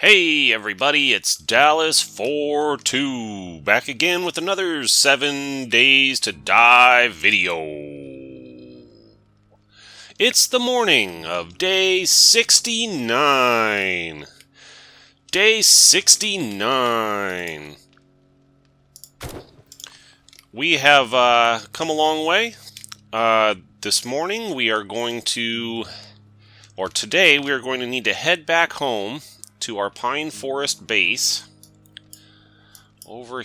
Hey everybody, it's Dallas42, back again with another 7 Days to Die video. It's the morning of day 69. Day 69. We have come a long way. This morning we are going to, or today we are going to need to head back home to our pine forest base over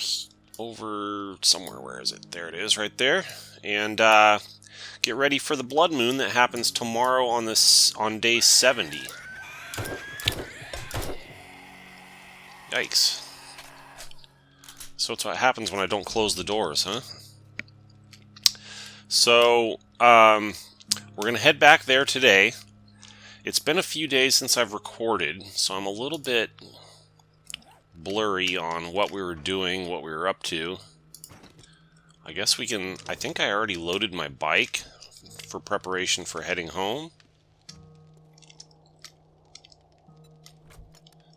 somewhere. Where is it? There it is, right there. And get ready for the blood moon that happens tomorrow on day 70. Yikes. So it's what happens when I don't close the doors, huh? So we're gonna head back there today. It's been a few days since I've recorded, so I'm a little bit blurry on what we were doing, what we were up to. I guess I think I already loaded my bike for preparation for heading home.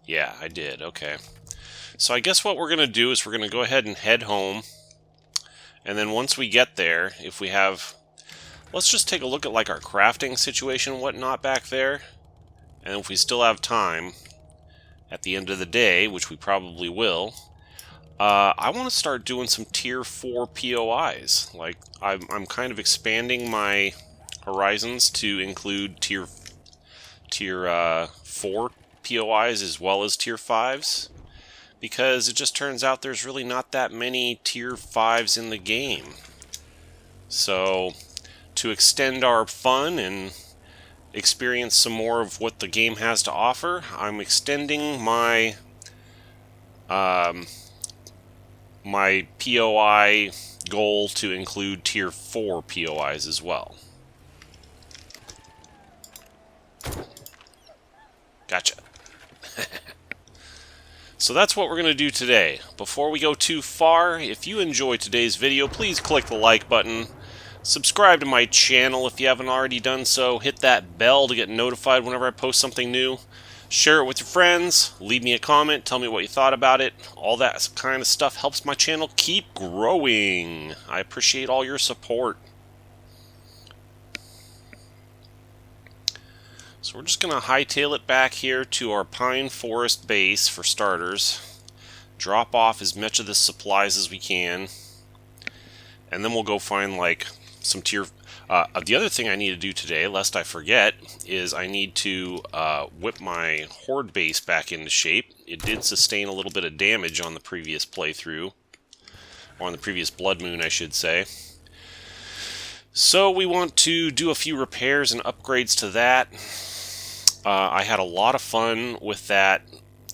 Yeah, I did, okay. So I guess what we're going to do is we're going to go ahead and head home, and then once we get there, if we have... Let's just take a look at like our crafting situation and whatnot back there. And if we still have time at the end of the day, which we probably will, I want to start doing some tier 4 POIs. Like, I'm kind of expanding my horizons to include tier 4 POIs as well as tier 5s. Because it just turns out there's really not that many tier 5s in the game. So, to extend our fun and experience some more of what the game has to offer, I'm extending my my POI goal to include tier 4 POIs as well. Gotcha. So that's what we're going to do today. Before we go too far, if you enjoyed today's video, please click the like button. Subscribe to my channel if you haven't already done so. Hit that bell to get notified whenever I post something new. Share it with your friends. Leave me a comment. Tell me what you thought about it. All that kind of stuff helps my channel keep growing. I appreciate all your support. So we're just going to hightail it back here to our pine forest base for starters. Drop off as much of the supplies as we can. And then we'll go find like some tier... the other thing I need to do today, lest I forget, is I need to whip my Horde Base back into shape. It did sustain a little bit of damage on the previous playthrough. Or on the previous Blood Moon, I should say. So we want to do a few repairs and upgrades to that. I had a lot of fun with that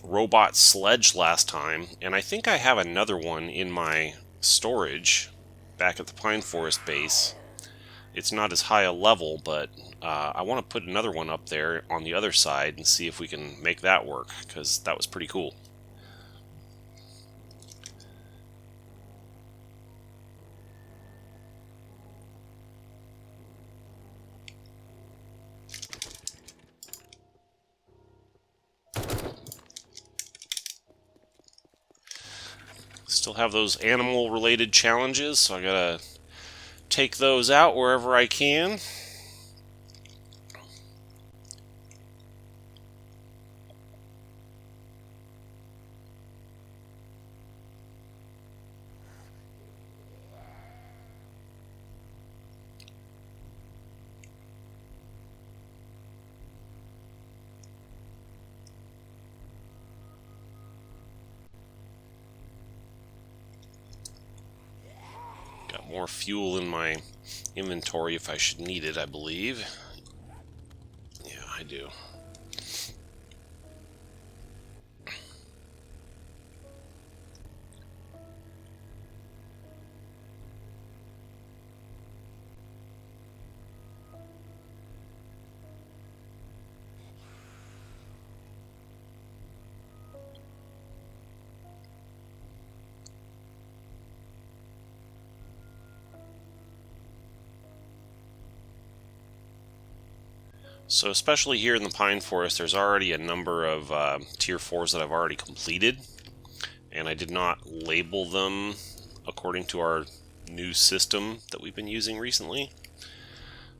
robot sledge last time, and I think I have another one in my storage back at the Pine Forest base. It's not as high a level, but I want to put another one up there on the other side and see if we can make that work, because that was pretty cool. Still have those animal-related challenges, so I gotta take those out wherever I can. Got more fuel in my inventory if I should need it, I believe. Yeah, I do. So especially here in the Pine Forest, there's already a number of Tier 4s that I've already completed, and I did not label them according to our new system that we've been using recently.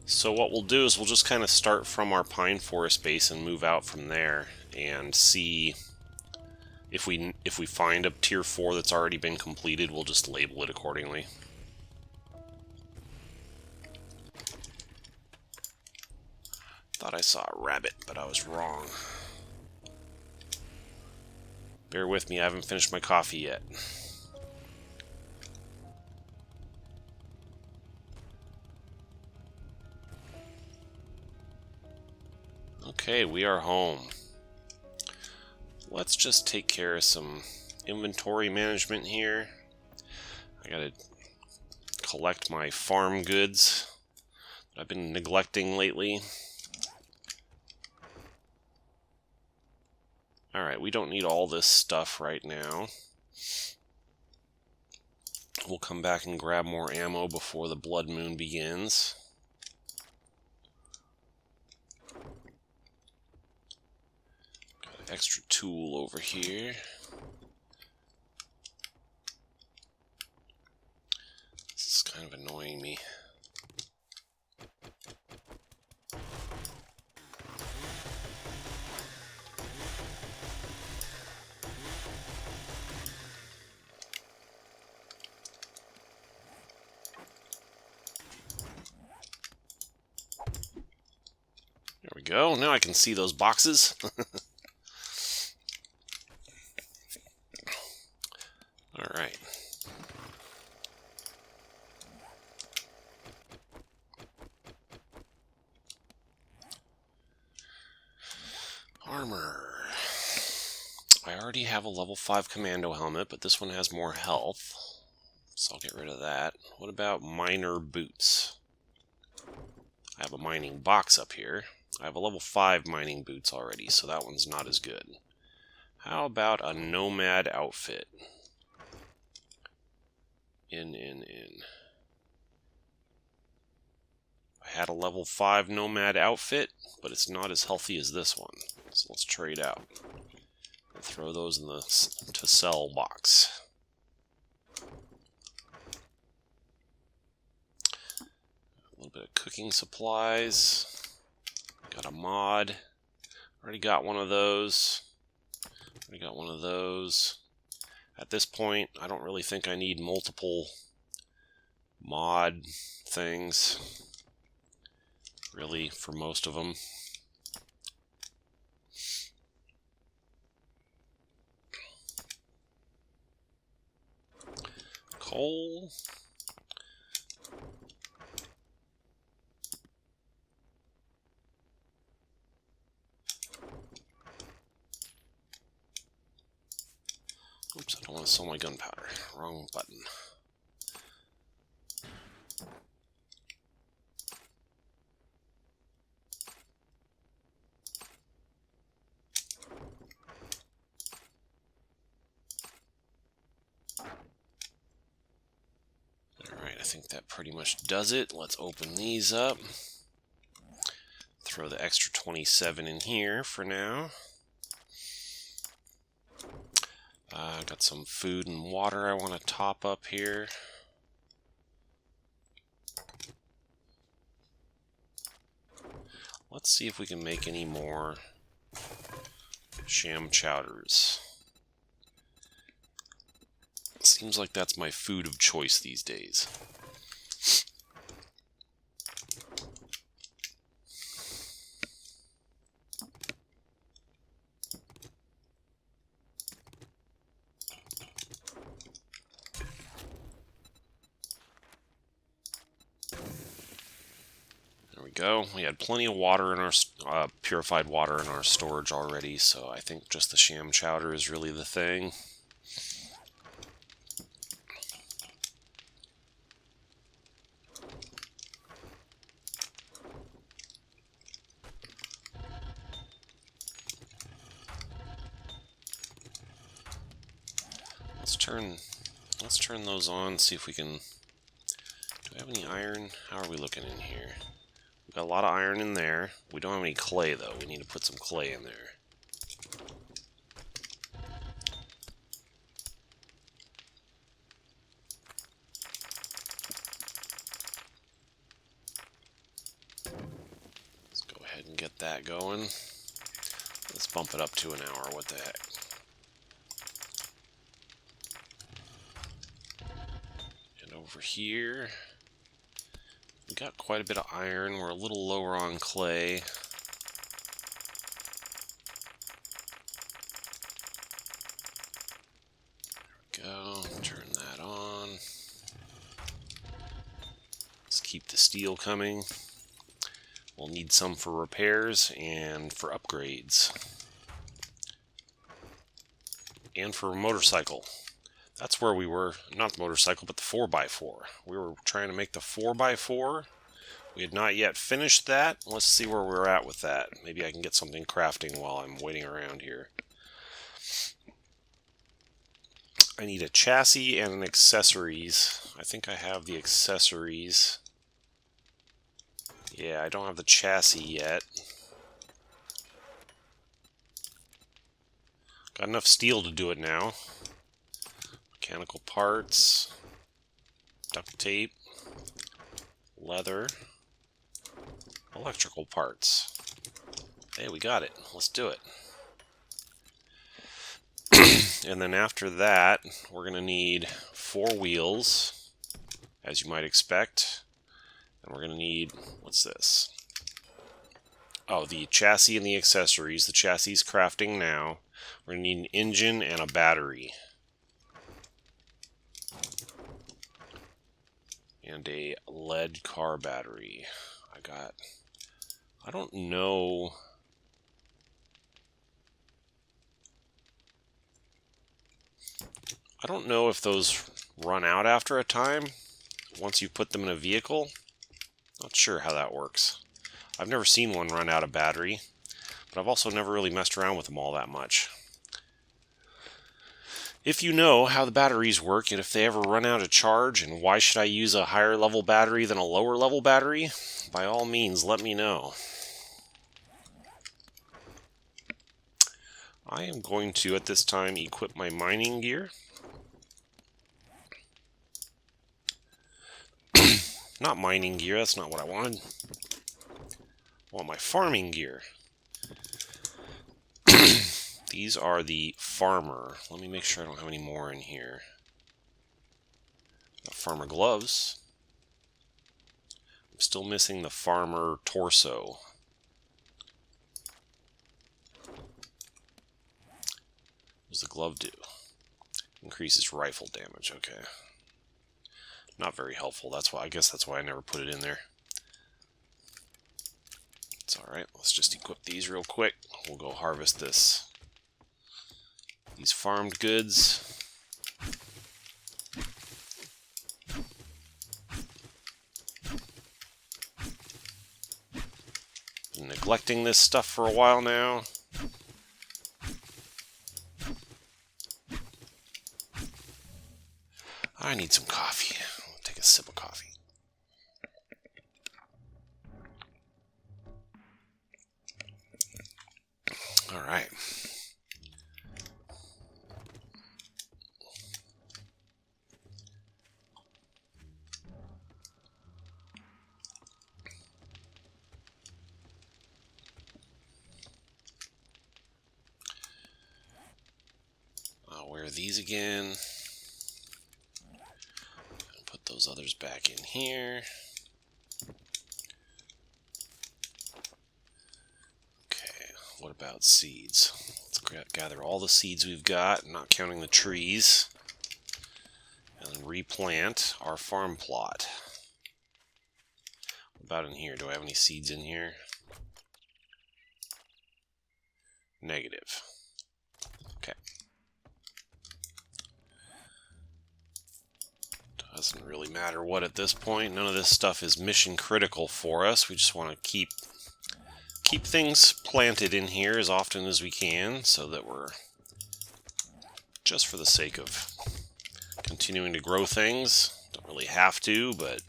So what we'll do is we'll just kind of start from our Pine Forest base and move out from there and see if we find a Tier 4 that's already been completed, we'll just label it accordingly. Thought I saw a rabbit, but I was wrong. Bear with me, I haven't finished my coffee yet. Okay, we are home. Let's just take care of some inventory management here. I gotta collect my farm goods that I've been neglecting lately. Alright, we don't need all this stuff right now. We'll come back and grab more ammo before the blood moon begins. Got an extra tool over here. This is kind of annoying me. There we go. Now I can see those boxes. Alright. Armor. I already have a level 5 commando helmet, but this one has more health, so I'll get rid of that. What about miner boots? I have a mining box up here. I have a level 5 mining boots already, so that one's not as good. How about a nomad outfit? In. I had a level 5 nomad outfit, but it's not as healthy as this one. So let's trade out. I'll throw those in the to sell box. A little bit of cooking supplies. Got a mod. Already got one of those. Already got one of those. At this point, I don't really think I need multiple mod things, really, for most of them. Coal. Oops, I don't want to sell my gunpowder. Wrong button. Alright, I think that pretty much does it. Let's open these up. Throw the extra 27 in here for now. Got some food and water I want to top up here. Let's see if we can make any more sham chowders. It seems like that's my food of choice these days. Go. We had plenty of water in our purified water in our storage already, so I think just the sham chowder is really the thing. Let's turn those on, see if we can. Do we have any iron? How are we looking in here? We've Got a lot of iron in there. We don't have any clay, though. We need to put some clay in there. Let's go ahead and get that going. Let's bump it up to an hour. What the heck? And over here, we got quite a bit of iron. We're a little lower on clay. There we go. Turn that on. Let's keep the steel coming. We'll need some for repairs and for upgrades. And for a motorcycle. That's where we were, not the motorcycle, but the 4x4. We were trying to make the 4x4. We had not yet finished that. Let's see where we're at with that. Maybe I can get something crafting while I'm waiting around here. I need a chassis and an accessories. I think I have the accessories. Yeah, I don't have the chassis yet. Got enough steel to do it now. Mechanical parts, duct tape, leather, electrical parts. Hey, we got it. Let's do it. And then after that, we're going to need 4 wheels, as you might expect. And we're going to need, what's this? Oh, the chassis and the accessories. The chassis is crafting now. We're going to need an engine and a battery. And a lead car battery. I don't know. I don't know if those run out after a time, once you put them in a vehicle. Not sure how that works. I've never seen one run out of battery, but I've also never really messed around with them all that much. If you know how the batteries work and if they ever run out of charge and why should I use a higher level battery than a lower level battery, by all means let me know. I am going to at this time equip my mining gear. Not mining gear, that's not what I wanted. I want my farming gear. These are the farmer. Let me make sure I don't have any more in here. Got farmer gloves. I'm still missing the farmer torso. What does the glove do? Increases rifle damage, okay. Not very helpful. I guess that's why I never put it in there. It's alright. Let's just equip these real quick. We'll go harvest these farmed goods. Been neglecting this stuff for a while now. I need some coffee. I'll take a sip of coffee. All right. I'll wear these again. Put those others back in here. Okay, what about seeds? Let's gather all the seeds we've got, not counting the trees, and then replant our farm plot. What about in here? Do I have any seeds in here? Negative. Okay. Doesn't really matter what at this point. None of this stuff is mission critical for us. We just want to keep things planted in here as often as we can so that we're just for the sake of continuing to grow things. Don't really have to, but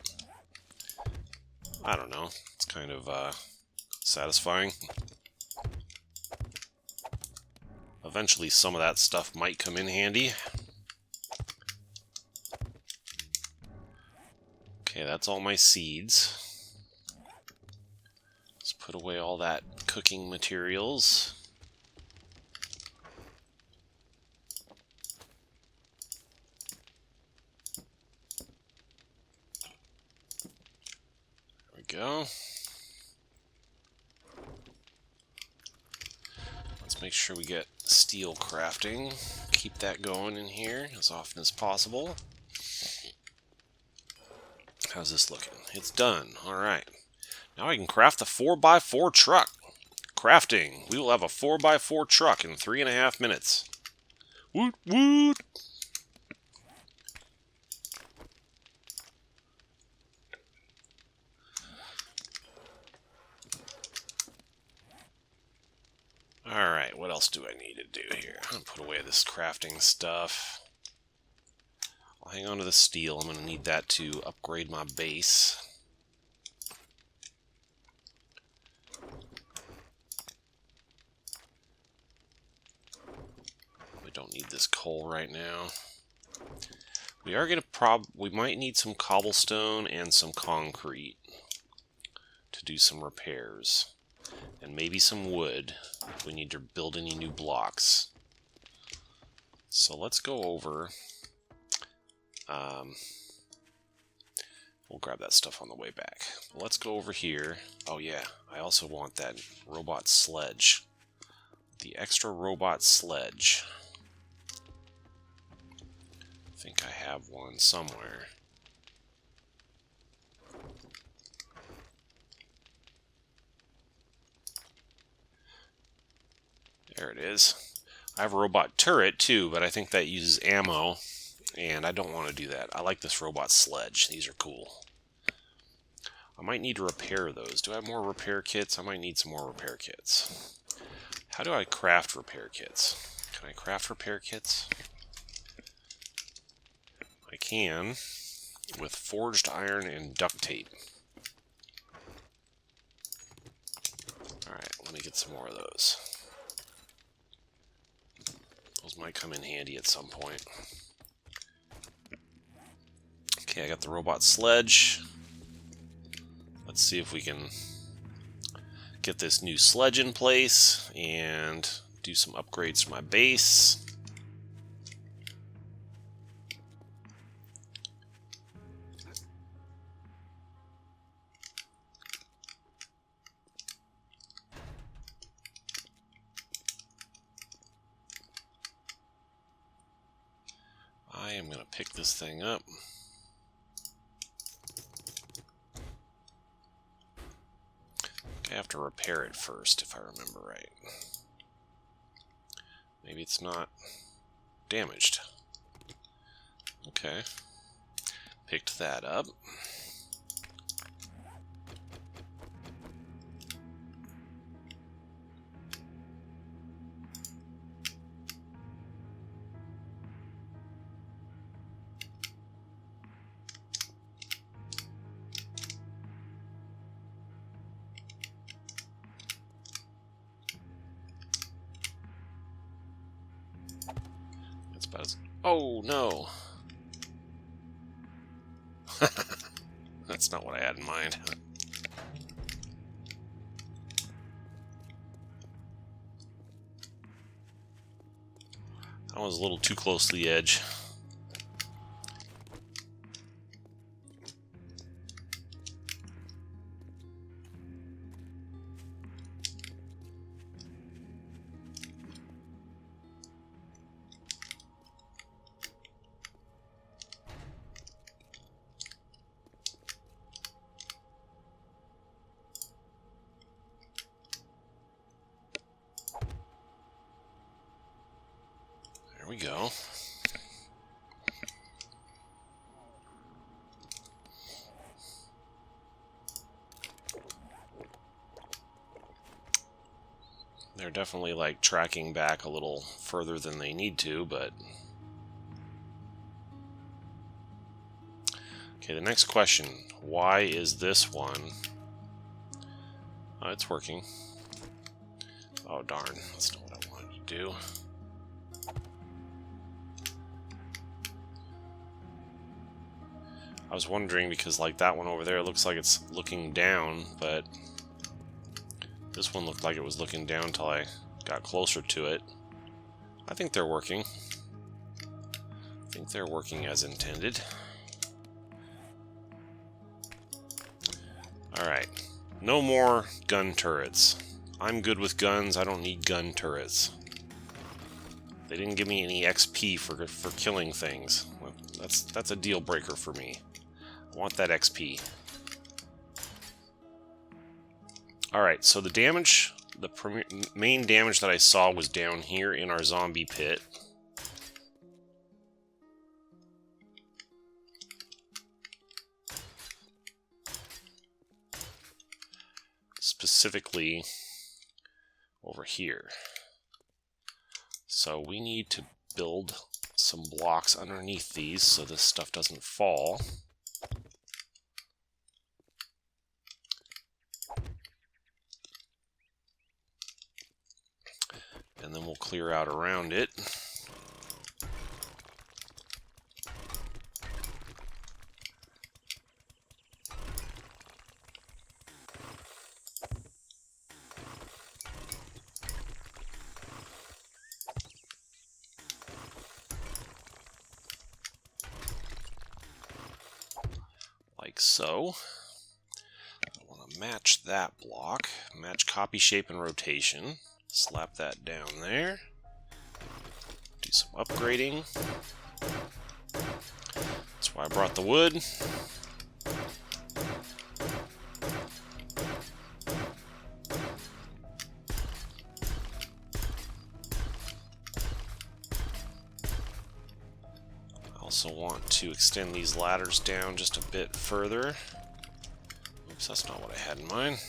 I don't know. It's kind of satisfying. Eventually some of that stuff might come in handy. Okay, that's all my seeds. Let's put away all that cooking materials. There we go. Let's make sure we get steel crafting. Keep that going in here as often as possible. How's this looking? It's done. Alright. Now I can craft the 4x4 truck. Crafting. We will have a 4x4 truck in 3.5 minutes. Woot woot! Alright, what else do I need to do here? I'm going to put away this crafting stuff. I'll hang on to the steel. I'm going to need that to upgrade my base. We don't need this coal right now. We are going to we might need some cobblestone and some concrete to do some repairs. And maybe some wood if we need to build any new blocks. So let's go over. We'll grab that stuff on the way back. Let's go over here. Oh yeah, I also want that robot sledge. The extra robot sledge. I think I have one somewhere. There it is. I have a robot turret too, but I think that uses ammo, and I don't want to do that. I like this robot sledge. These are cool. I might need to repair those. Do I have more repair kits? I might need some more repair kits. How do I craft repair kits? Can I craft repair kits? I can with forged iron and duct tape. Alright, let me get some more of those. Those might come in handy at some point. Okay, I got the robot sledge. Let's see if we can get this new sledge in place and do some upgrades to my base. I am going to pick this thing up. I have to repair it first, if I remember right. Maybe it's not damaged. Okay. Picked that up. Oh, no. That's not what I had in mind. That was a little too close to the edge. We go. They're definitely like tracking back a little further than they need to, but okay, the next question, why is this one Oh, it's working. Oh, darn. That's not what I wanted to do. I was wondering because, like, that one over there looks like it's looking down, but this one looked like it was looking down until I got closer to it. I think they're working. I think they're working as intended. Alright. No more gun turrets. I'm good with guns. I don't need gun turrets. They didn't give me any XP for killing things. That's a deal breaker for me. I want that XP. Alright, so the damage, the main damage that I saw was down here in our zombie pit. Specifically over here. So we need to build some blocks underneath these so this stuff doesn't fall. And then we'll clear out around it. Like so. I want to match that block. Match copy, shape, and rotation. Slap that down there. Do some upgrading. That's why I brought the wood. I also want to extend these ladders down just a bit further. Oops, that's not what I had in mind.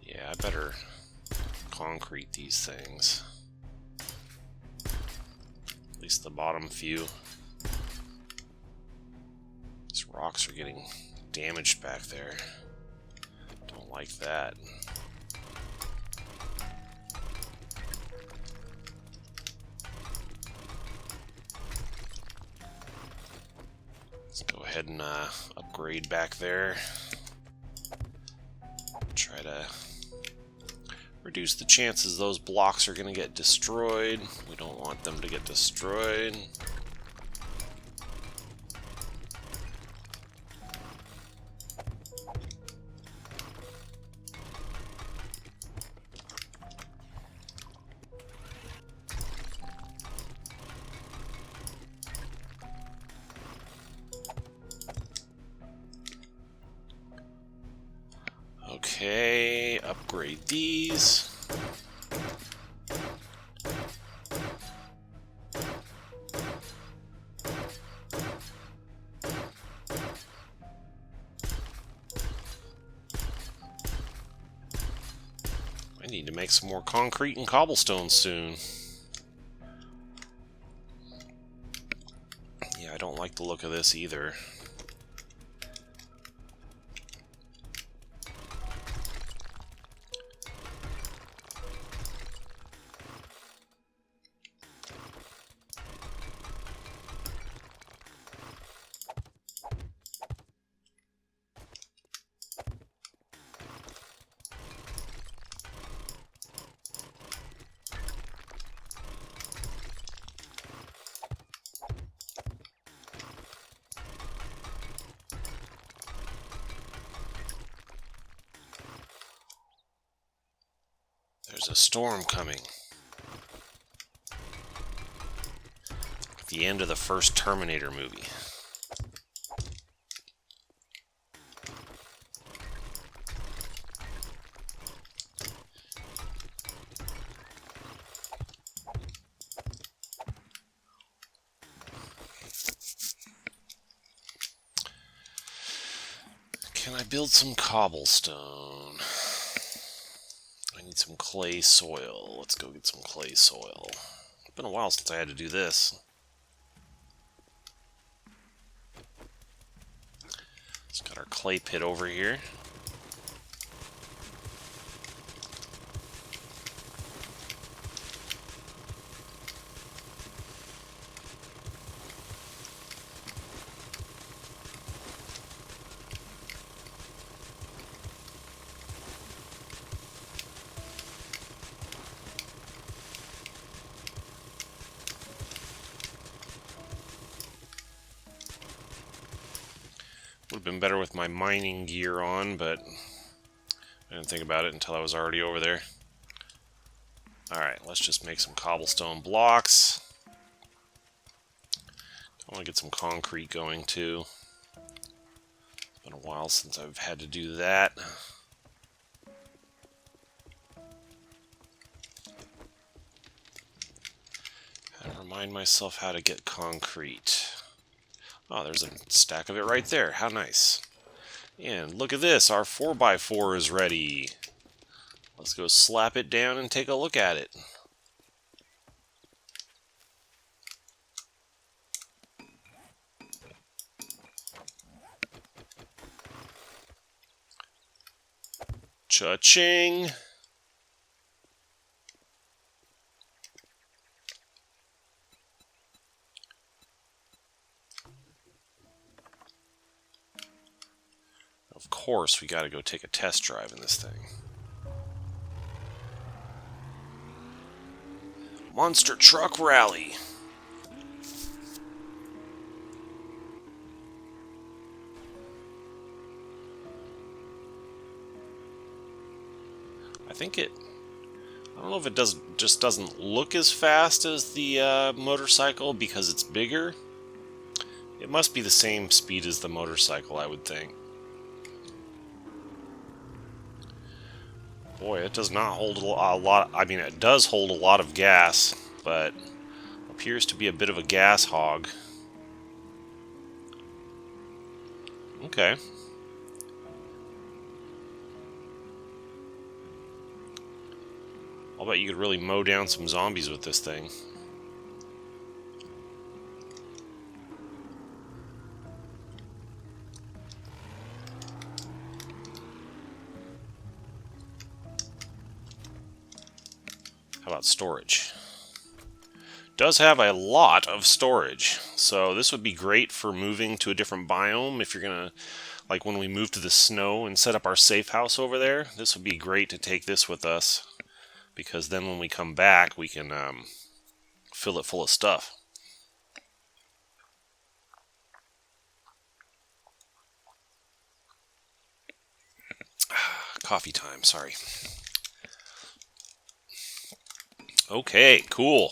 Yeah, I better concrete these things. At least the bottom few. These rocks are getting damaged back there. Don't like that. Let's go ahead and upgrade back there. Try to reduce the chances those blocks are going to get destroyed. We don't want them to get destroyed. Okay, upgrade these. I need to make some more concrete and cobblestone soon. Yeah, I don't like the look of this either. There's a storm coming. At the end of the first Terminator movie. Can I build some cobblestone? I need some clay soil. Let's go get some clay soil. It's been a while since I had to do this. Let's got our clay pit over here. Would have been better with my mining gear on, but I didn't think about it until I was already over there. Alright, let's just make some cobblestone blocks. I want to get some concrete going too. It's been a while since I've had to do that. And remind myself how to get concrete. Oh, there's a stack of it right there. How nice. And look at this, our 4x4 is ready. Let's go slap it down and take a look at it. Cha-ching! Of course, we gotta go take a test drive in this thing. Monster Truck Rally! I don't know if it just doesn't look as fast as the motorcycle because it's bigger. It must be the same speed as the motorcycle, I would think. Boy, it does not hold a lot. I mean, it does hold a lot of gas, but appears to be a bit of a gas hog. Okay. I'll bet you could really mow down some zombies with this thing. How about storage? Does have a lot of storage, so this would be great for moving to a different biome. If you're gonna, like when we move to the snow and set up our safe house over there, this would be great to take this with us, because then when we come back we can fill it full of stuff. Coffee time, sorry. Okay, cool.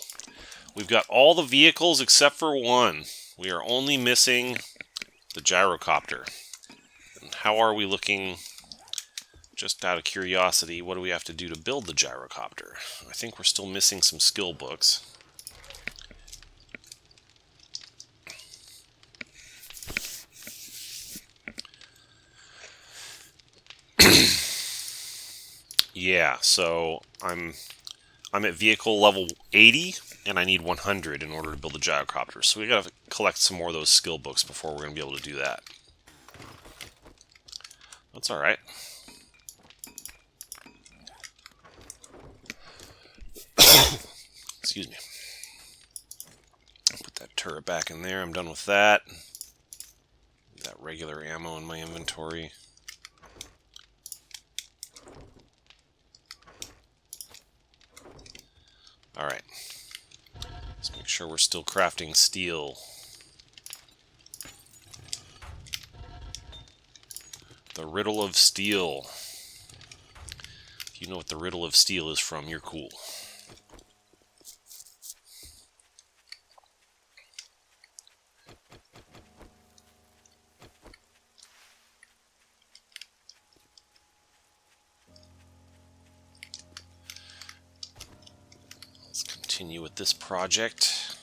We've got all the vehicles except for one. We are only missing the gyrocopter. And how are we looking? Just out of curiosity, what do we have to do to build the gyrocopter? I think we're still missing some skill books. Yeah, so I'm at vehicle level 80, and I need 100 in order to build the gyrocopter. So we gotta collect some more of those skill books before we're gonna be able to do that. That's alright. Excuse me. Put that turret back in there. I'm done with that. That regular ammo in my inventory. Alright. Let's make sure we're still crafting steel. The riddle of steel. If you know what the riddle of steel is from, you're cool. Continue with this project.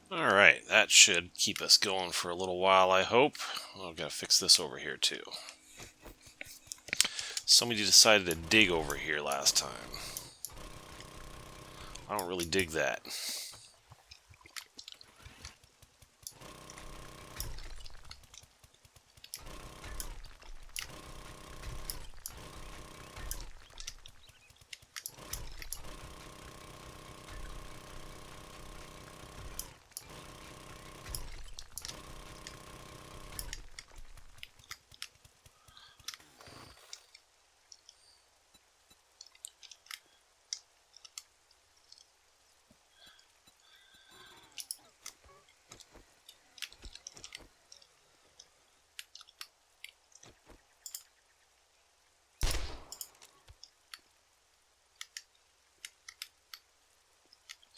Alright, that should keep us going for a little while, I hope. Oh, I've got to fix this over here too. Somebody decided to dig over here last time. I don't really dig that.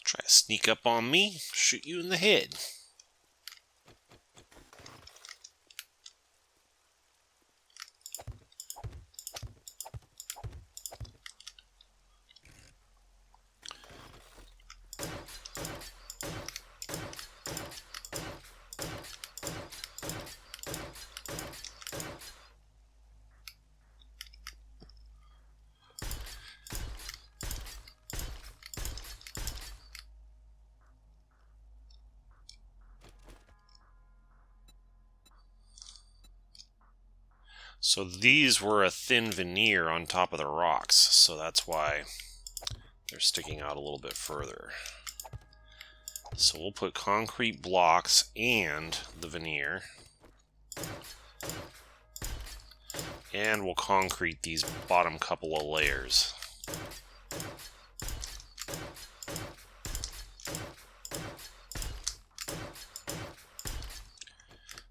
Try to sneak up on me, shoot you in the head. So these were a thin veneer on top of the rocks, so that's why they're sticking out a little bit further. So we'll put concrete blocks and the veneer. And we'll concrete these bottom couple of layers.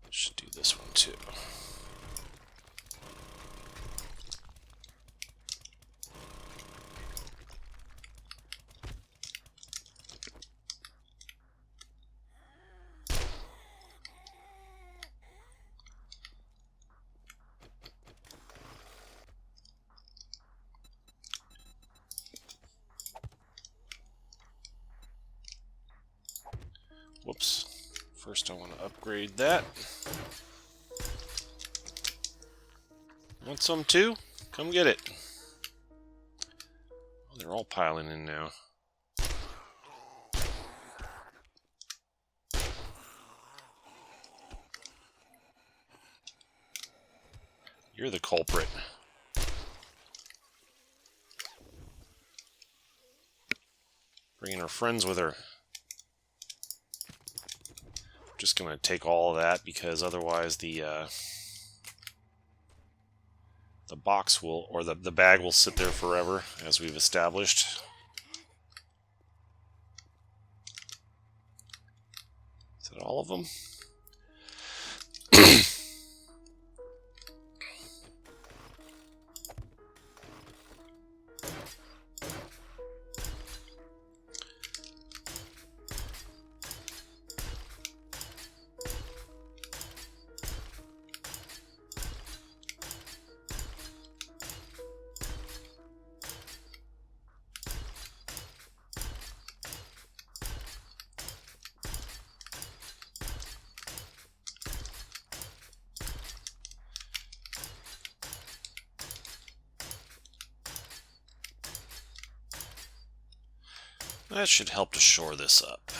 Should do this one too. Whoops. First I want to upgrade that. Want some too? Come get it. Oh, they're all piling in now. You're the culprit. Bringing her friends with her. Just gonna take all of that because otherwise the box will, or the bag will sit there forever, as we've established. Is that all of them? That should help to shore this up.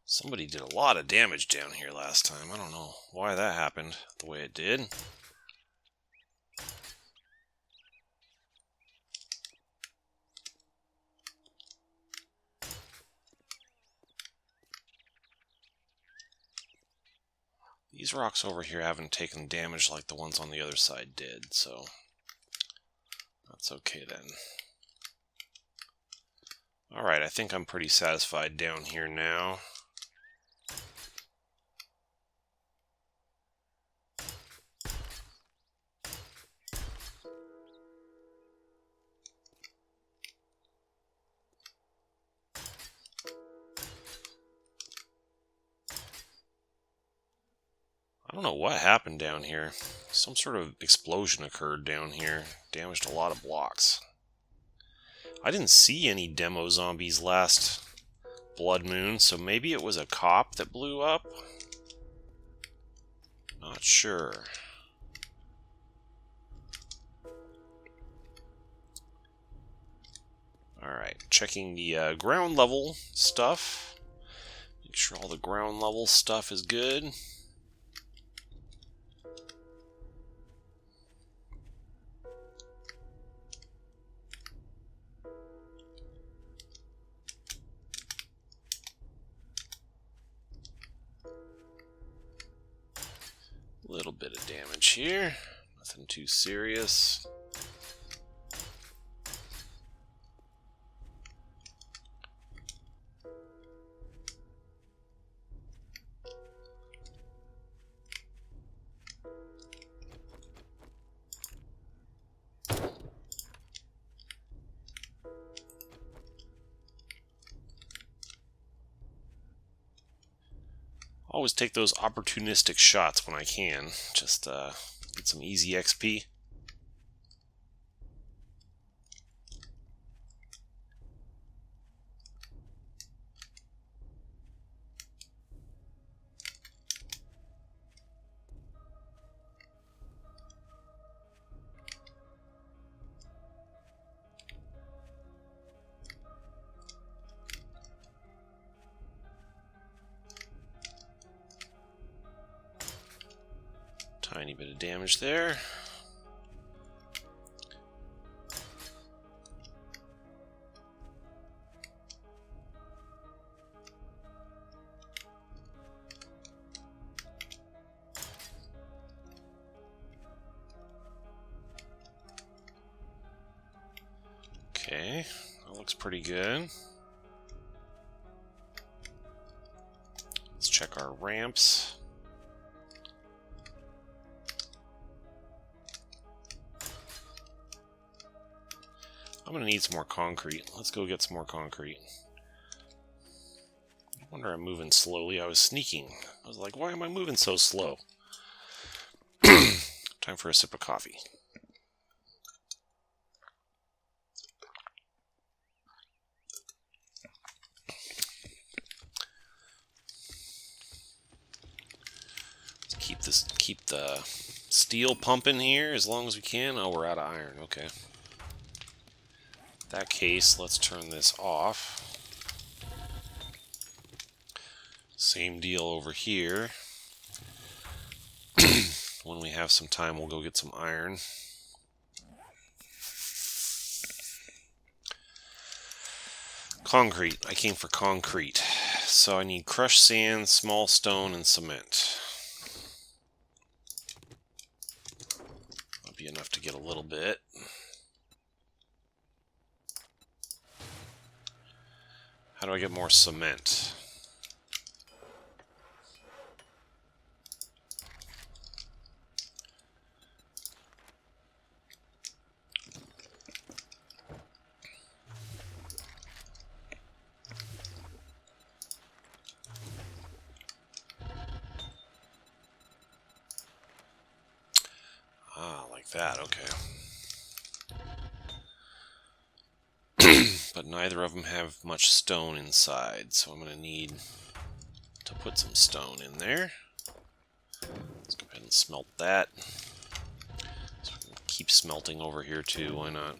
Somebody did a lot of damage down here last time. I don't know why that happened the way it did. These rocks over here haven't taken damage like the ones on the other side did, so that's okay then. Alright, I think I'm pretty satisfied down here now. don't know what happened down here. Some sort of explosion occurred down here. Damaged a lot of blocks. I didn't see any demo zombies last Blood Moon, so maybe it was a cop that blew up? Not sure. Alright, checking the ground level stuff. Make sure all the ground level stuff is good. A little bit of damage here. Nothing too serious. Always take those opportunistic shots when I can. Just get some easy XP. Tiny bit of damage there. Okay, that looks pretty good. Let's check our ramps. I'm gonna need some more concrete. Let's go get some more concrete. I wonder I'm moving slowly. I was sneaking. I was like, why am I moving so slow? Time for a sip of coffee. Let's keep the steel pumping here as long as we can. Oh, we're out of iron. Okay. In that case, let's turn this off. Same deal over here. When we have some time, we'll go get some iron. Concrete. I came for concrete. So I need crushed sand, small stone, and cement. That'll be enough to get a little bit. How do I get more cement? Ah, like that, okay. But neither of them have much stone inside, so I'm going to need to put some stone in there. Let's go ahead and smelt that. So we can keep smelting over here too, why not?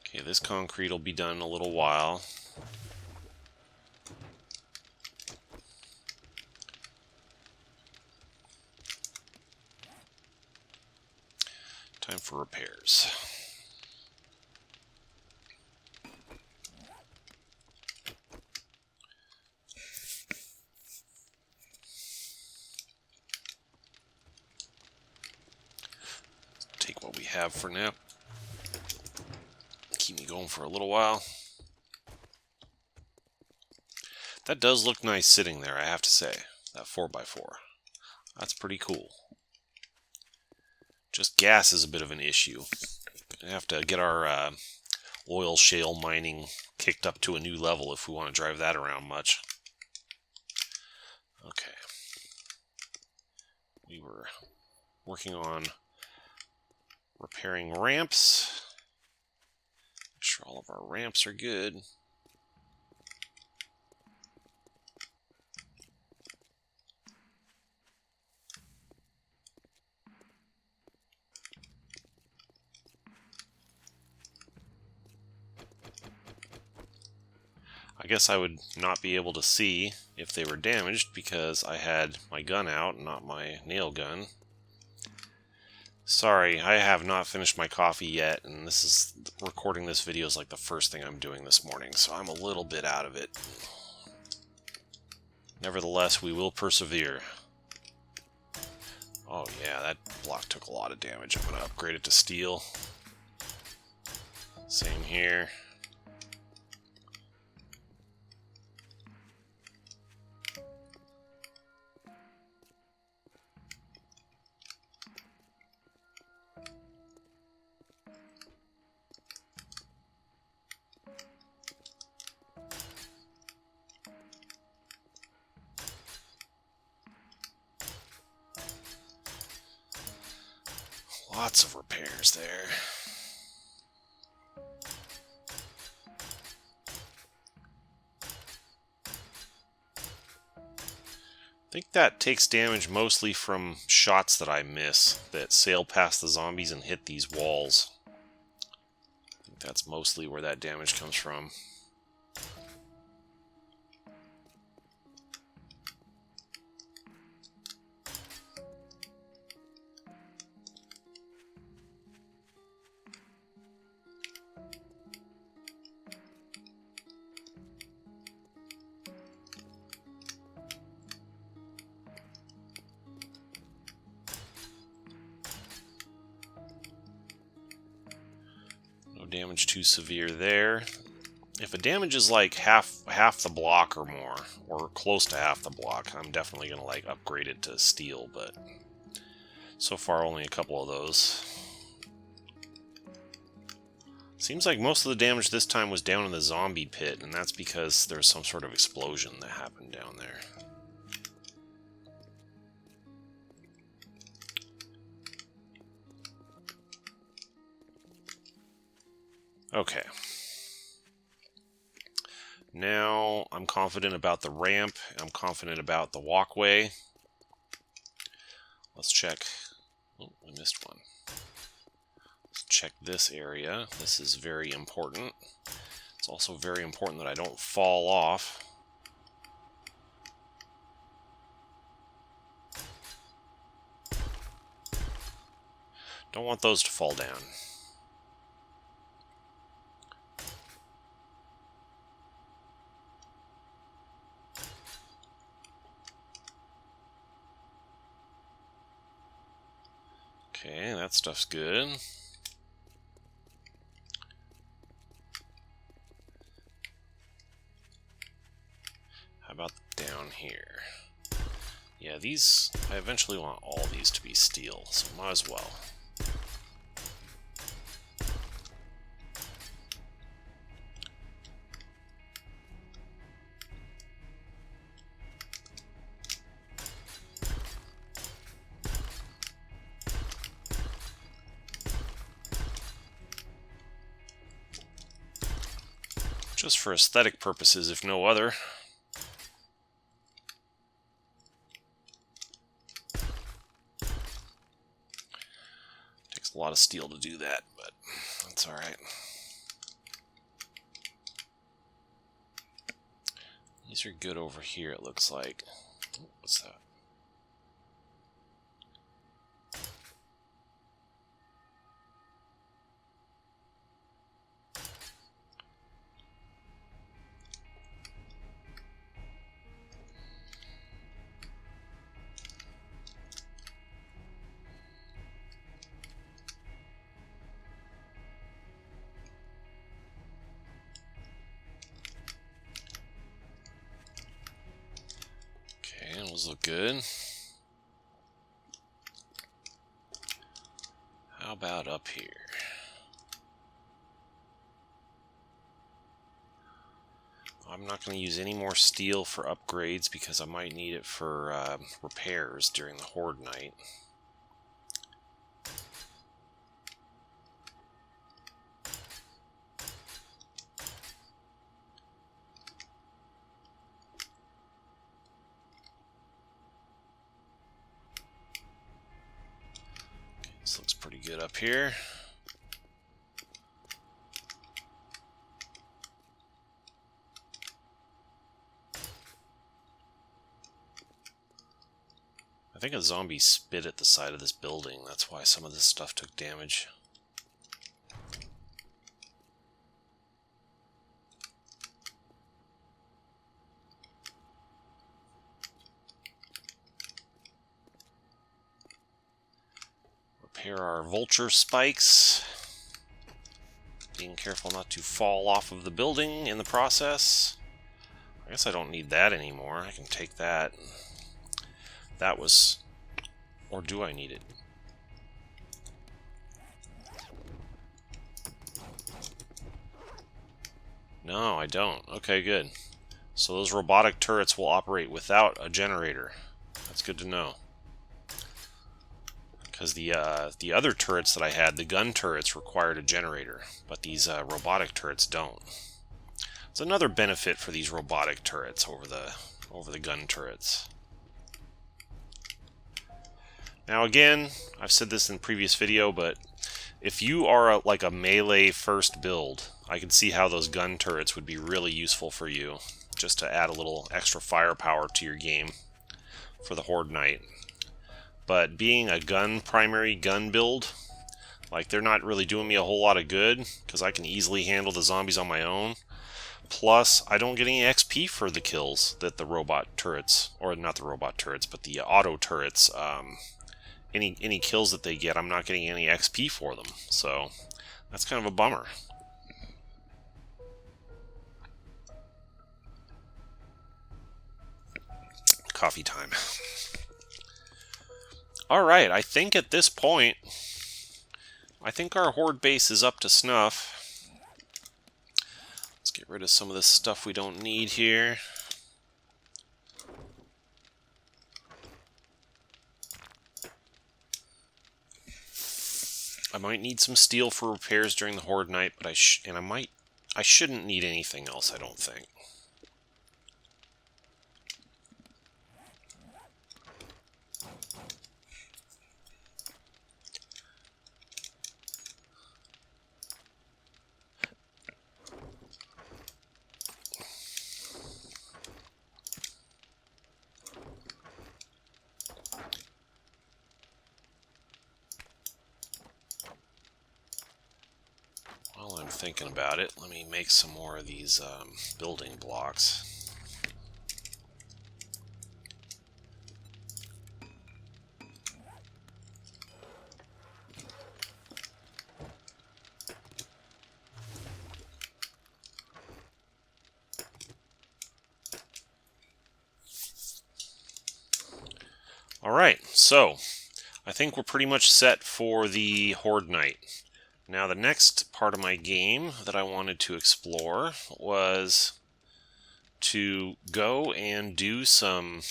Okay, this concrete will be done in a little while. Time for repairs. Take what we have for now. Keep me going for a little while. That does look nice sitting there, I have to say. That 4x4. That's pretty cool. Just gas is a bit of an issue. We have to get our oil shale mining kicked up to a new level if we want to drive that around much. Okay. We were working on repairing ramps. Make sure all of our ramps are good. I guess I would not be able to see if they were damaged because I had my gun out, not my nail gun. Sorry, I have not finished my coffee yet, and recording this video is like the first thing I'm doing this morning, so I'm a little bit out of it. Nevertheless, we will persevere. Oh yeah, that block took a lot of damage. I'm going to upgrade it to steel. Same here. Lots of repairs there. I think that takes damage mostly from shots that I miss that sail past the zombies and hit these walls. I think that's mostly where that damage comes from. Damage too severe there. If a damage is like half the block or more, or close to half the block, I'm definitely gonna like upgrade it to steel, but so far only a couple of those. Seems like most of the damage this time was down in the zombie pit, and that's because there's some sort of explosion that happened down there. Okay. Now I'm confident about the ramp. I'm confident about the walkway. Let's check. Oh, we missed one. Let's check this area. This is very important. It's also very important that I don't fall off. Don't want those to fall down. Okay, that stuff's good. How about down here? Yeah, these, I eventually want all these to be steel, so might as well. Just for aesthetic purposes, if no other. Takes a lot of steel to do that, but that's alright. These are good over here, it looks like. What's that? Those look good. How about up here? I'm not going to use any more steel for upgrades because I might need it for repairs during the Horde night. This looks pretty good up here. I think a zombie spit at the side of this building. That's why some of this stuff took damage. Repair our vulture spikes. Being careful not to fall off of the building in the process. I guess I don't need that anymore. I can take that. That was... Or do I need it? No, I don't. Okay, good. So those robotic turrets will operate without a generator. That's good to know. Because the other turrets that I had, the gun turrets, required a generator, but these robotic turrets don't. It's another benefit for these robotic turrets over the gun turrets. Now again, I've said this in a previous video, but if you are like a melee first build, I can see how those gun turrets would be really useful for you, just to add a little extra firepower to your game for the Horde night. But being a primary gun build, like they're not really doing me a whole lot of good, because I can easily handle the zombies on my own. Plus, I don't get any XP for the kills that the robot turrets, or not the robot turrets, but the auto turrets, any kills that they get, I'm not getting any XP for them. So, that's kind of a bummer. Coffee time. Alright, I think at this point, I think our Horde base is up to snuff. Let's get rid of some of this stuff we don't need here. I might need some steel for repairs during the Horde night, but I shouldn't need anything else, I don't think. While I'm thinking about it, let me make some more of these building blocks. Alright, so I think we're pretty much set for the Horde night. Now the next part of my game that I wanted to explore was to go and do some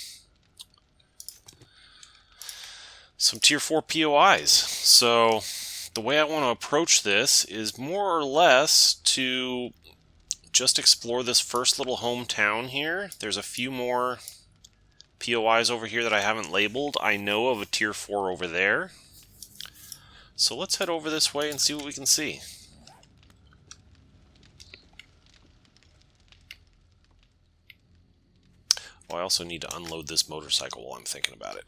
tier 4 POIs. So the way I want to approach this is more or less to just explore this first little hometown here. There's a few more POIs over here that I haven't labeled. I know of a tier 4 over there. So let's head over this way and see what we can see. Oh, I also need to unload this motorcycle while I'm thinking about it.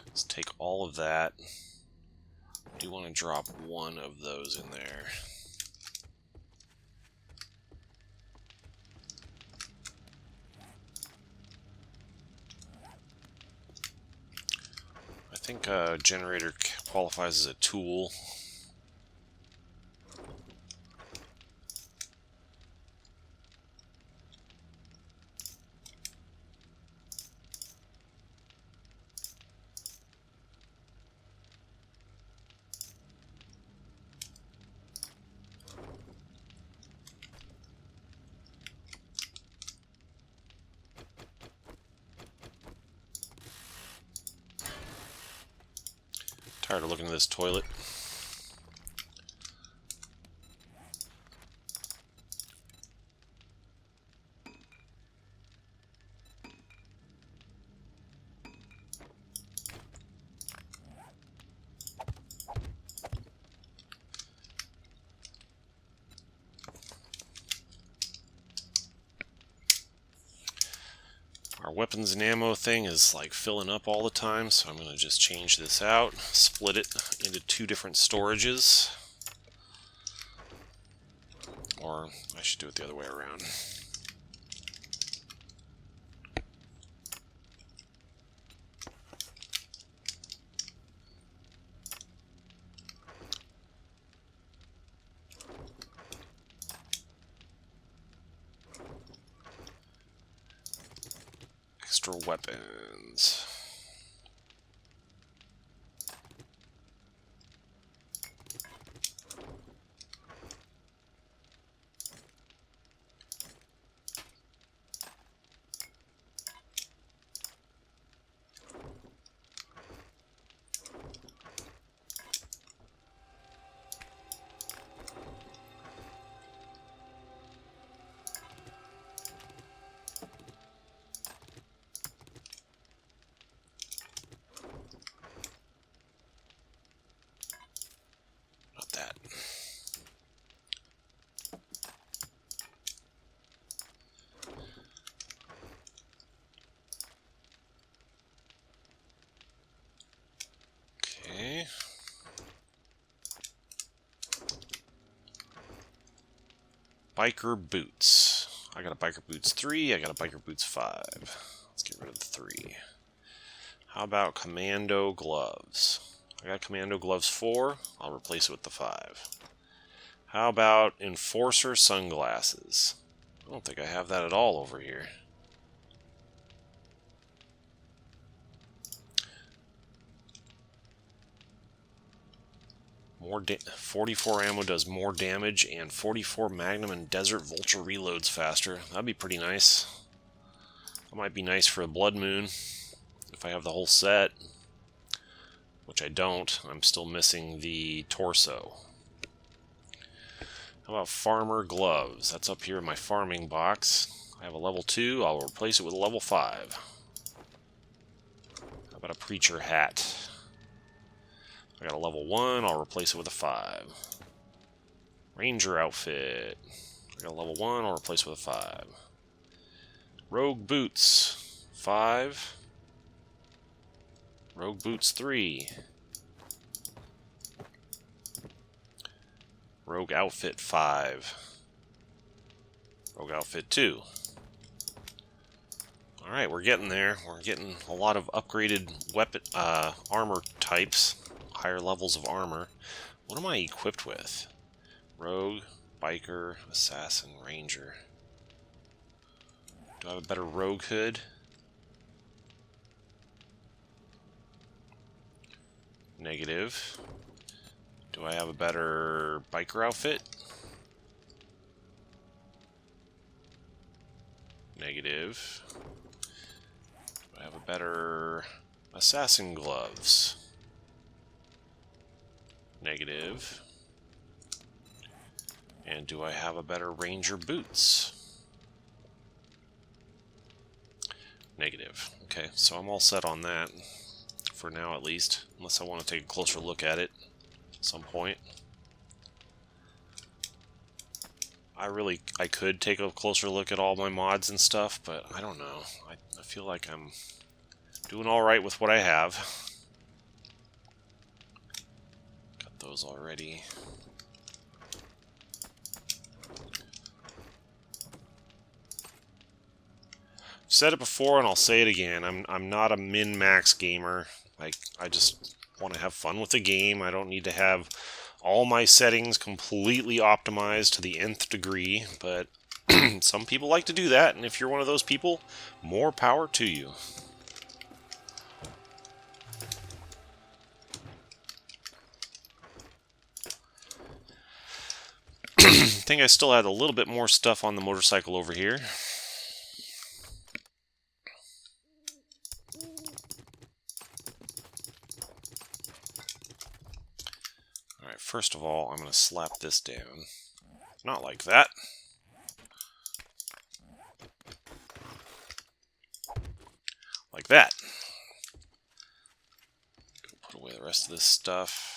Let's take all of that. I do want to drop one of those in there. I think a generator qualifies as a tool. Tired of looking at this toilet. Our weapons and ammo thing is like filling up all the time, so I'm going to just change this out, split it into 2 different storages. Or I should do it the other way around. Extra weapons. That. Okay. Biker boots. I got a biker boots 3, I got a biker boots 5. Let's get rid of the 3. How about commando gloves? I got commando gloves 4, I'll replace it with the 5. How about enforcer sunglasses? I don't think I have that at all over here. More 44 ammo does more damage, and 44 Magnum and Desert Vulture reloads faster. That'd be pretty nice. That might be nice for a Blood Moon, if I have the whole set. Which I don't. I'm still missing the torso. How about farmer gloves? That's up here in my farming box. I have a level 2, I'll replace it with a level 5. How about a preacher hat? I got a level 1, I'll replace it with a 5. Ranger outfit. I got a level 1, I'll replace it with a 5. Rogue boots, 5. Rogue boots 3. Rogue outfit 5. Rogue outfit 2. Alright, we're getting there. We're getting a lot of upgraded weapon armor types. Higher levels of armor. What am I equipped with? Rogue, biker, assassin, ranger. Do I have a better rogue hood? Negative. Do I have a better biker outfit? Negative. Do I have a better assassin gloves? Negative. And do I have a better ranger boots? Negative. Okay, so I'm all set on that. For now, at least. Unless I want to take a closer look at it at some point. I could take a closer look at all my mods and stuff, but I don't know. I feel like I'm doing alright with what I have. Got those already. I've said it before and I'll say it again. I'm not a min-max gamer. Like, I just want to have fun with the game. I don't need to have all my settings completely optimized to the nth degree, but some people like to do that, and if you're one of those people, more power to you. I think I still had a little bit more stuff on the motorcycle over here. first of all, I'm going to slap this down. Not like that. Like that. Put away the rest of this stuff.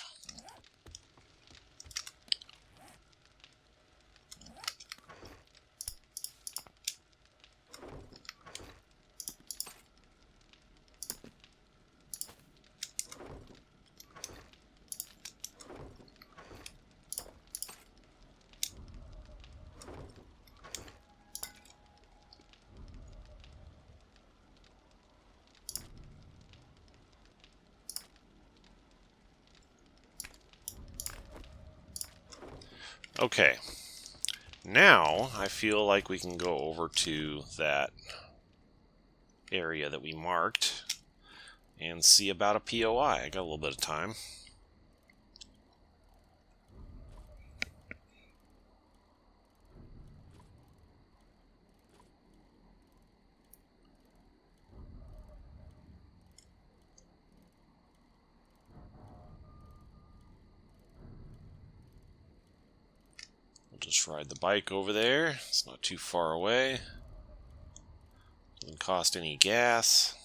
Okay, now I feel like we can go over to that area that we marked and see about a POI. I got a little bit of time. Just ride the bike over there. It's not too far away. Doesn't cost any gas.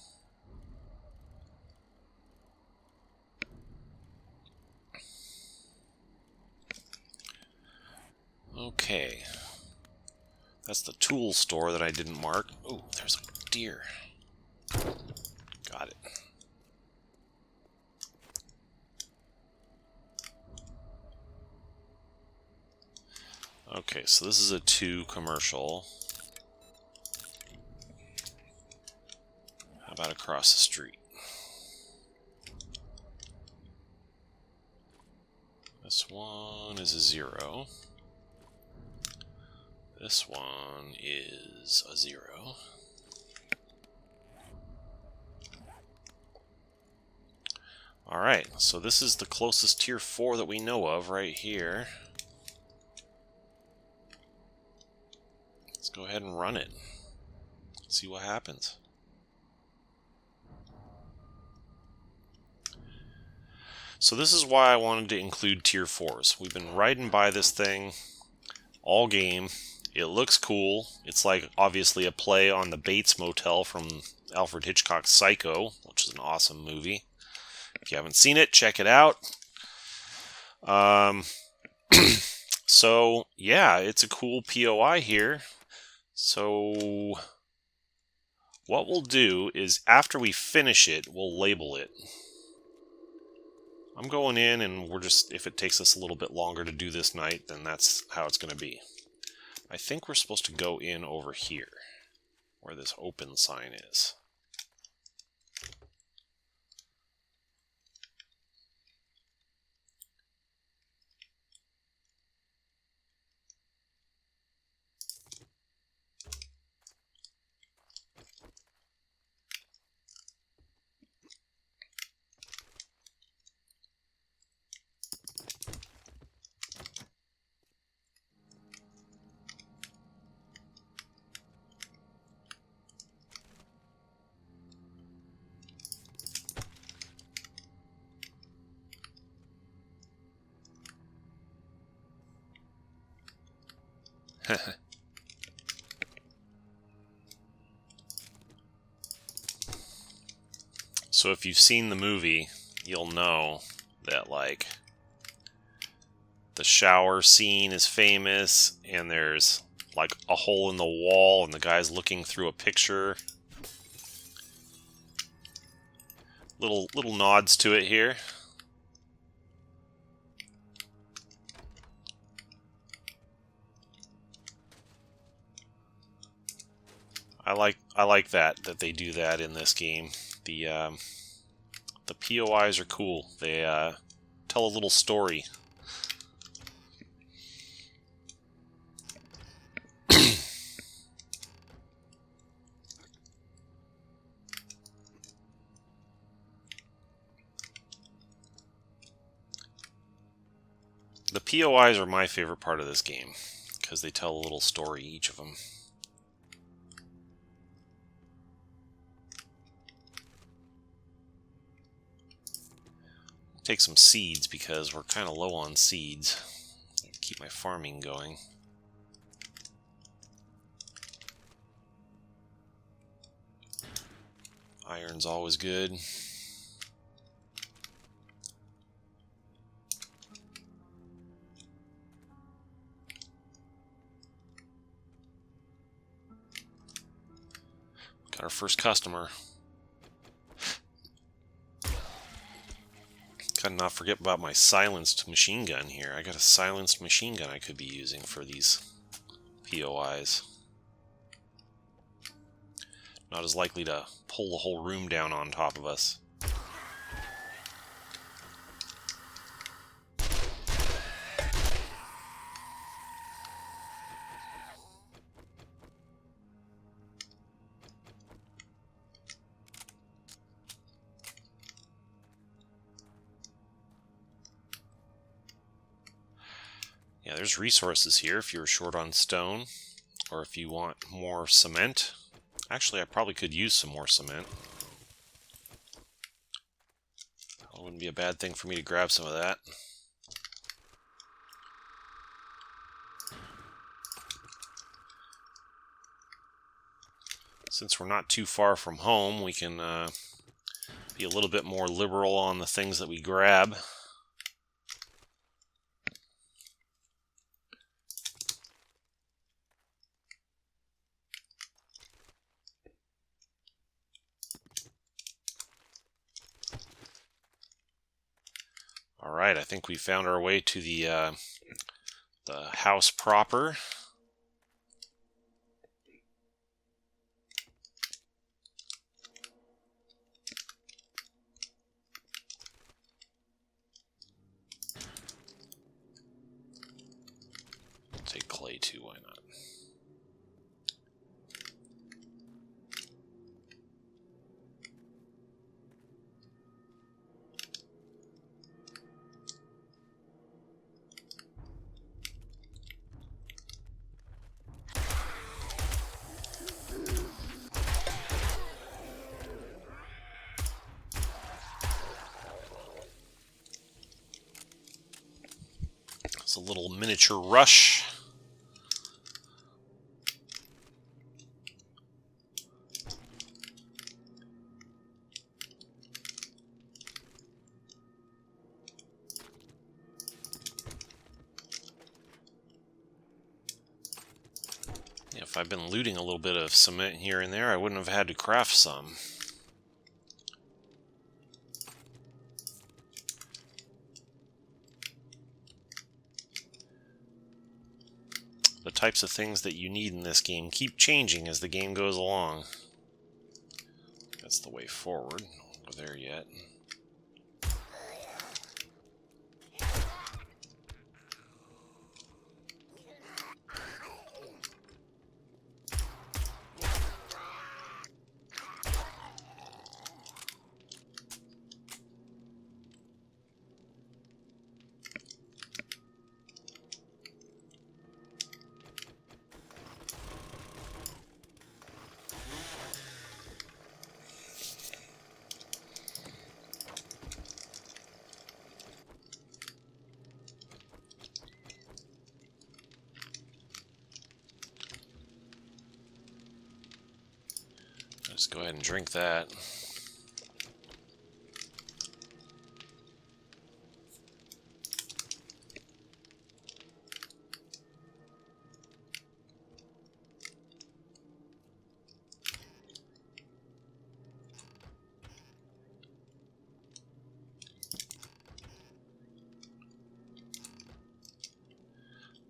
Okay. That's the tool store that I didn't mark. Oh, there's a deer. Got it. Okay, so this is a 2 commercial. How about across the street? This one is a 0. This one is a 0. Alright, so this is the closest tier 4 that we know of right here. Let's go ahead and run it. See what happens. So this is why I wanted to include tier 4s. We've been riding by this thing all game. It looks cool. It's like obviously a play on the Bates Motel from Alfred Hitchcock's Psycho, which is an awesome movie. If you haven't seen it, check it out. So yeah, it's a cool POI here. So what we'll do is after we finish it, we'll label it. I'm going in and we're just, if it takes us a little bit longer to do this night, then that's how it's going to be. I think we're supposed to go in over here, where this open sign is. So if you've seen the movie, you'll know that, like, the shower scene is famous, and there's, like, a hole in the wall, and the guy's looking through a picture. Little nods to it here. I like that they do that in this game. The POIs are cool. They tell a little story. The POIs are my favorite part of this game because they tell a little story, each of them. Take some seeds because we're kind of low on seeds. Keep my farming going. Iron's always good. Got our first customer. Gotta not forget about my silenced machine gun here. I got a silenced machine gun I could be using for these POIs. Not as likely to pull the whole room down on top of us. Yeah, there's resources here if you're short on stone, or if you want more cement. Actually, I probably could use some more cement. It wouldn't be a bad thing for me to grab some of that. Since we're not too far from home, we can be a little bit more liberal on the things that we grab. Alright, I think we found our way to the house proper. Take clay too, why not? It's a little miniature rush. Yeah, if I'd been looting a little bit of cement here and there, I wouldn't have had to craft some. The types of things that you need in this game keep changing as the game goes along. That's the way forward. Not over there yet. Just go ahead and drink that.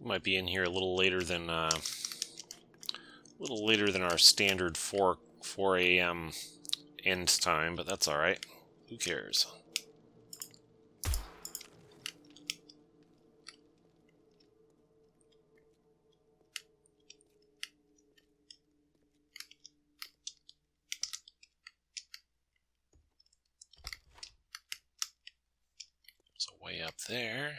Might be in here a little later than our standard 4 a.m. end time, but that's all right. Who cares? So way up there.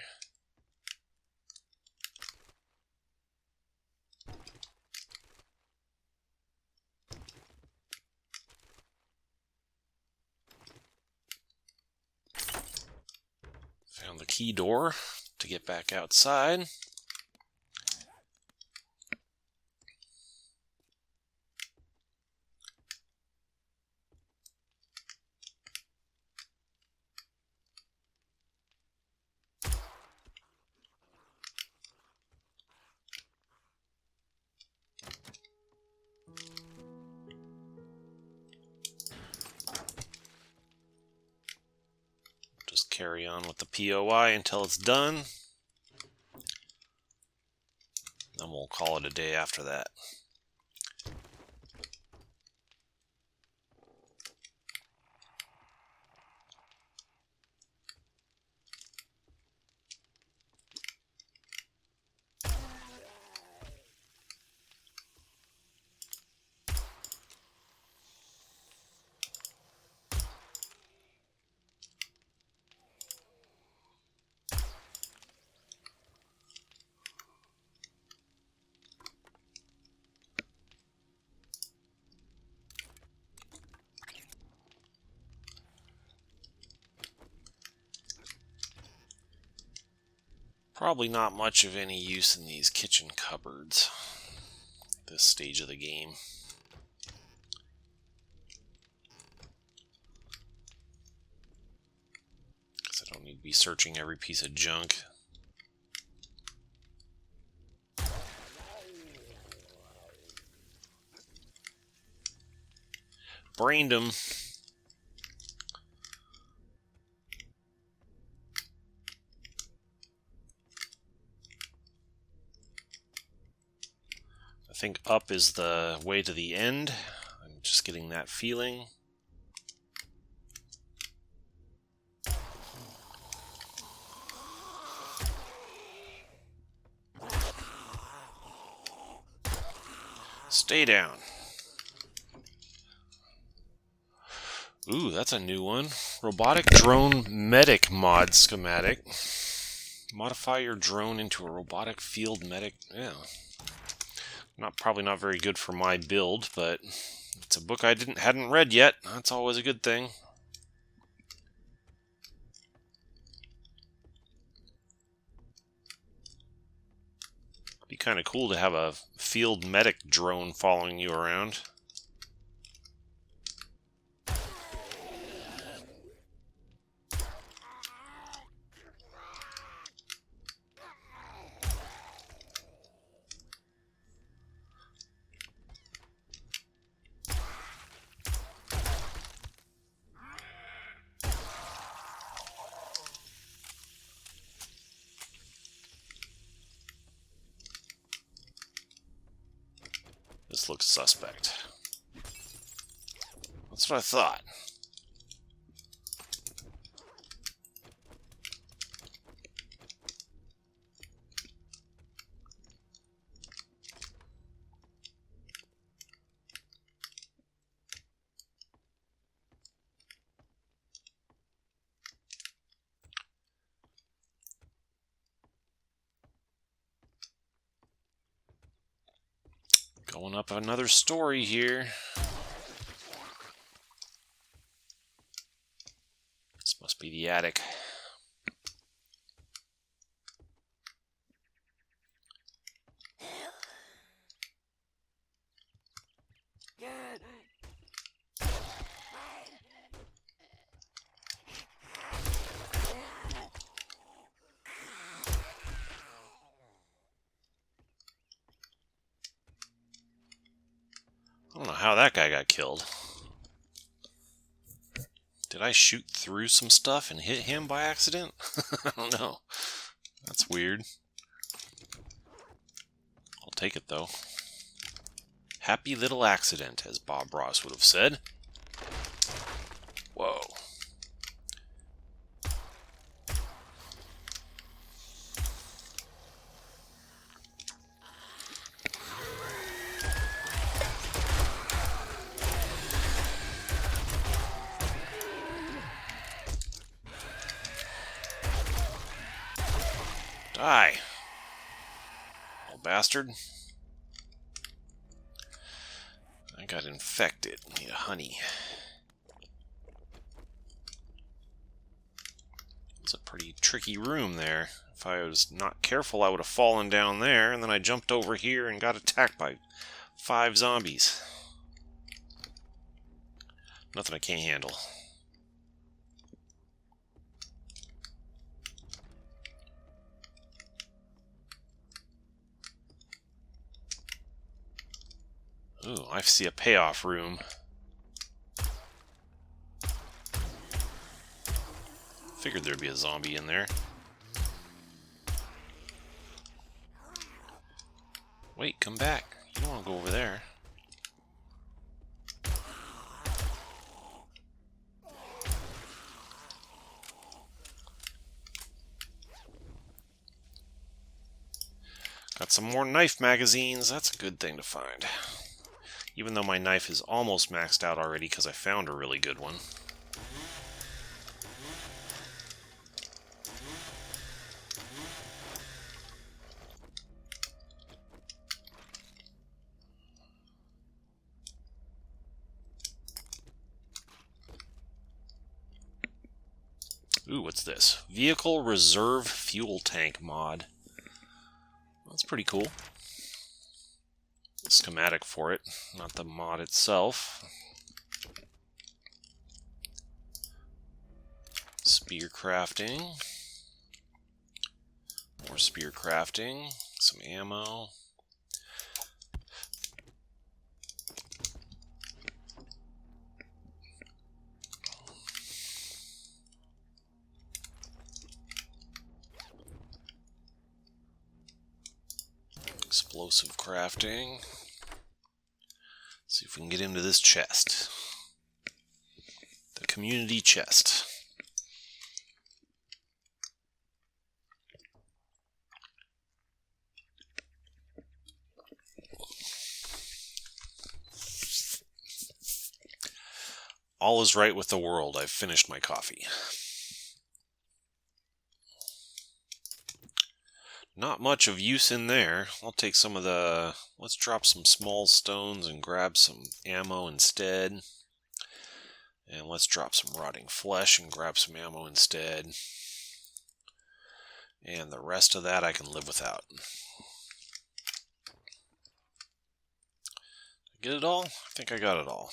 key door to get back outside. Just carry on with the POI until it's done. Then we'll call it a day after that. Probably not much of any use in these kitchen cupboards at this stage of the game. Because I don't need to be searching every piece of junk. Brained him. I think up is the way to the end. I'm just getting that feeling. Stay down. Ooh, that's a new one. Robotic drone medic mod schematic. Modify your drone into a robotic field medic. Yeah. Probably not very good for my build, but it's a book I hadn't read yet. That's always a good thing. Be kind of cool to have a field medic drone following you around. This looks suspect. That's what I thought. Going up another story here. This must be the attic. I don't know how that guy got killed. Did I shoot through some stuff and hit him by accident? I don't know. That's weird. I'll take it though. Happy little accident, as Bob Ross would have said. Whoa. Die. Little bastard. I got infected. Need a honey. It's a pretty tricky room there. If I was not careful, I would have fallen down there, and then I jumped over here and got attacked by 5 zombies. Nothing I can't handle. Ooh, I see a payoff room. Figured there'd be a zombie in there. Wait, come back. You don't want to go over there. Got some more knife magazines. That's a good thing to find. Even though my knife is almost maxed out already because I found a really good one. Ooh, what's this? Vehicle Reserve Fuel Tank mod. That's pretty cool. Schematic for it, not the mod itself. Spear crafting. More spear crafting. Some ammo. Explosive crafting. See if we can get into this chest. The community chest. All is right with the world. I've finished my coffee. Not much of use in there. I'll take some of the... Let's drop some small stones and grab some ammo instead. And let's drop some rotting flesh and grab some ammo instead. And the rest of that I can live without. Get it all? I think I got it all.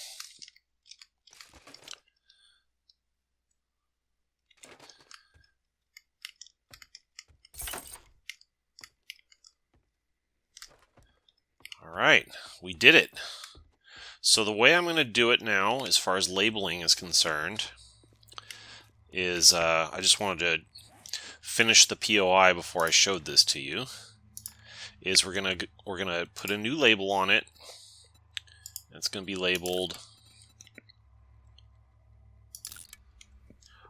Alright, we did it. So the way I'm going to do it now, as far as labeling is concerned, is I just wanted to finish the POI before I showed this to you. Is we're gonna put a new label on it. It's going to be labeled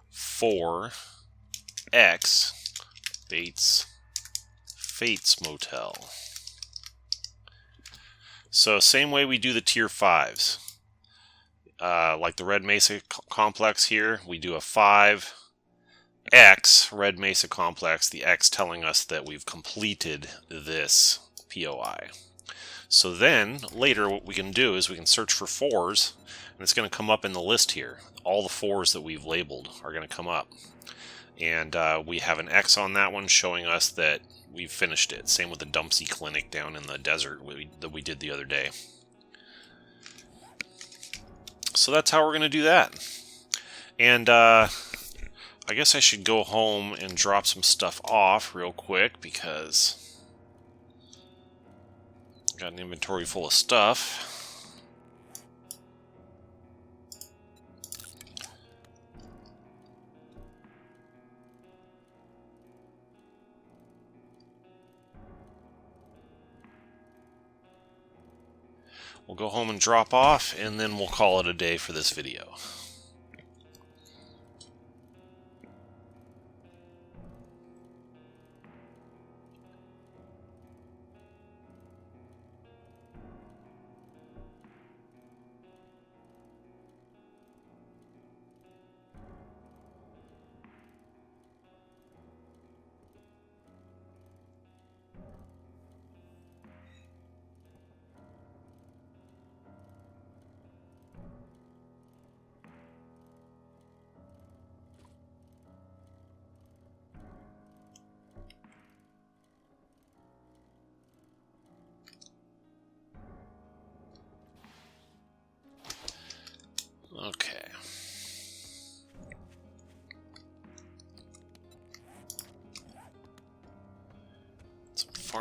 for X Fates Motel. So same way we do the tier 5s. Like the Red Mesa complex here, we do a 5X Red Mesa complex, the X telling us that we've completed this POI. So then, later what we can do is we can search for 4s, and it's going to come up in the list here. All the 4s that we've labeled are going to come up. And we have an X on that one showing us that we've finished it. Same with the Dumpsy Clinic down in the desert that we did the other day. So that's how we're going to do that. And I guess I should go home and drop some stuff off real quick because I've got an inventory full of stuff. We'll go home and drop off, and then we'll call it a day for this video.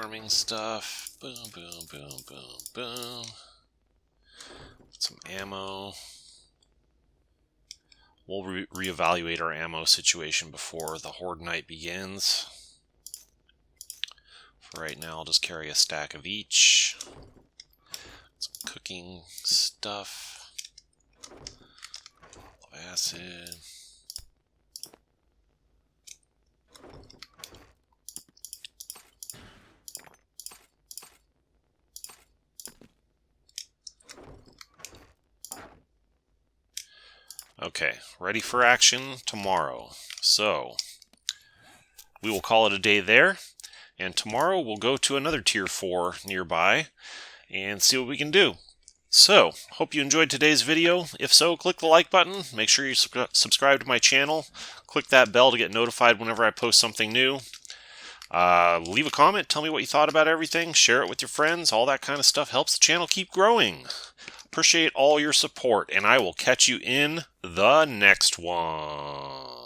farming stuff. Boom, boom, boom, boom, boom. Some ammo. We'll reevaluate our ammo situation before the Horde night begins. For right now, I'll just carry a stack of each. Some cooking stuff. Acid. Okay, ready for action tomorrow. So, we will call it a day there, and tomorrow we'll go to another Tier 4 nearby and see what we can do. So, hope you enjoyed today's video. If so, click the like button, make sure you subscribe to my channel, click that bell to get notified whenever I post something new. Leave a comment, tell me what you thought about everything, share it with your friends, all that kind of stuff helps the channel keep growing. Appreciate all your support, and I will catch you in the next one.